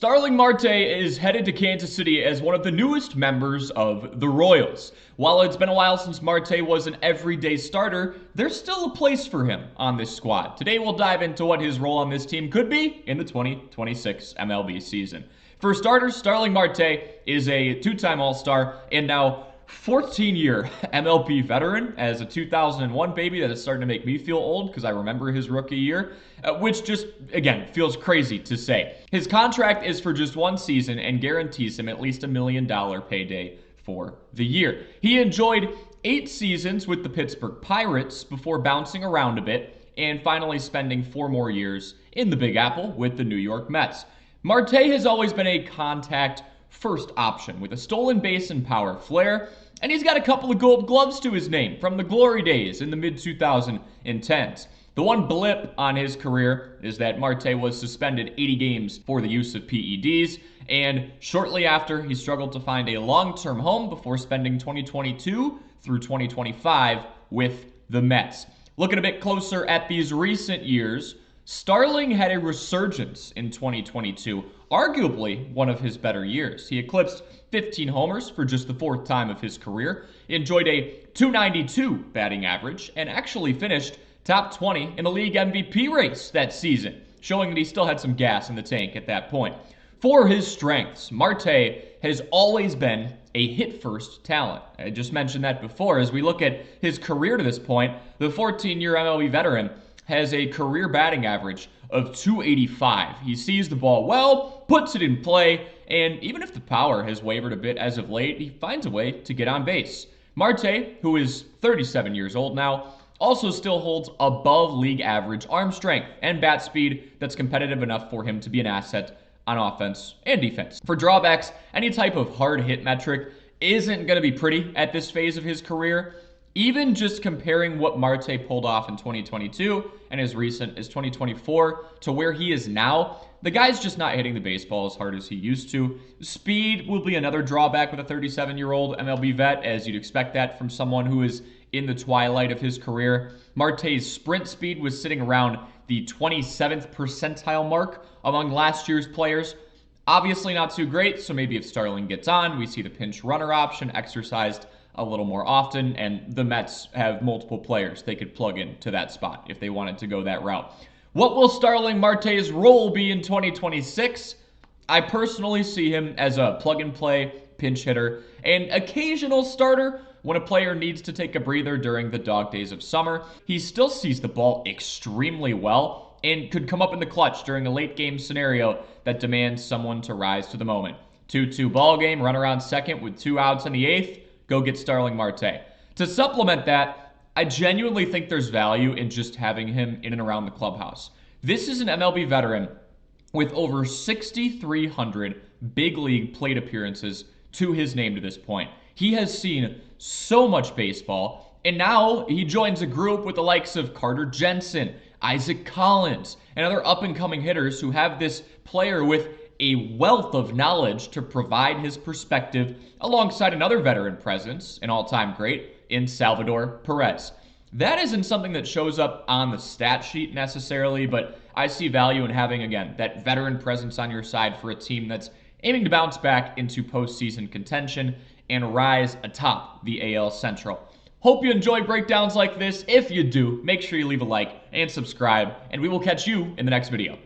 Starling Marte is headed to Kansas City as one of the newest members of the Royals. While it's been a while since Marte was an everyday starter, there's still a place for him on this squad. Today we'll dive into what his role on this team could be in the 2026 MLB season. For starters, Starling Marte is a two-time All-Star and now 14-year MLB veteran as a 2001 baby. That is starting to make me feel old because I remember his rookie year, which just, again, feels crazy to say. His contract is for just one season and guarantees him at least $1 million payday for the year. He enjoyed 8 seasons with the Pittsburgh Pirates before bouncing around a bit and finally spending 4 more years in the Big Apple with the New York Mets. Marte has always been a contact first option with a stolen base and power flair, and he's got a couple of gold gloves to his name from the glory days in the mid-2010s. The one blip on his career is that Marte was suspended 80 games for the use of PEDs, and shortly after, he struggled to find a long-term home before spending 2022 through 2025 with the Mets. Looking a bit closer at these recent years, Starling had a resurgence in 2022, arguably one of his better years. He eclipsed 15 homers for just the 4th time of his career, enjoyed a .292 batting average, and actually finished top 20 in the league MVP race that season, showing that he still had some gas in the tank at that point. For his strengths, Marte has always been a hit-first talent. I just mentioned that before. As we look at his career to this point, the 14-year MLB veteran has a career batting average of .285. He sees the ball well, puts it in play, and even if the power has wavered a bit as of late, he finds a way to get on base. Marte, who is 37 years old now, also still holds above league average arm strength and bat speed that's competitive enough for him to be an asset on offense and defense. For drawbacks, any type of hard hit metric isn't going to be pretty at this phase of his career. Even just comparing what Marte pulled off in 2022 and as recent as 2024 to where he is now, the guy's just not hitting the baseball as hard as he used to. Speed will be another drawback with a 37-year-old MLB vet, as you'd expect that from someone who is in the twilight of his career. Marte's sprint speed was sitting around the 27th percentile mark among last year's players. Obviously not too great, so maybe if Starling gets on, we see the pinch runner option exercised a little more often, and the Mets have multiple players they could plug into that spot if they wanted to go that route. What will Starling Marte's role be in 2026? I personally see him as a plug-and-play pinch hitter, and occasional starter when a player needs to take a breather during the dog days of summer. He still sees the ball extremely well and could come up in the clutch during a late game scenario that demands someone to rise to the moment. 2-2 ball game, run around second with 2 outs in the 8th, go get Starling Marte. To supplement that, I genuinely think there's value in just having him in and around the clubhouse. This is an MLB veteran with over 6,300 big league plate appearances to his name to this point. He has seen so much baseball, and now he joins a group with the likes of Carter Jensen, Isaac Collins, and other up-and-coming hitters who have this player with a wealth of knowledge to provide his perspective alongside another veteran presence, an all-time great, in Salvador Perez. That isn't something that shows up on the stat sheet necessarily, but I see value in having, again, that veteran presence on your side for a team that's aiming to bounce back into postseason contention and rise atop the AL Central. Hope you enjoy breakdowns like this. If you do, make sure you leave a like and subscribe, and we will catch you in the next video.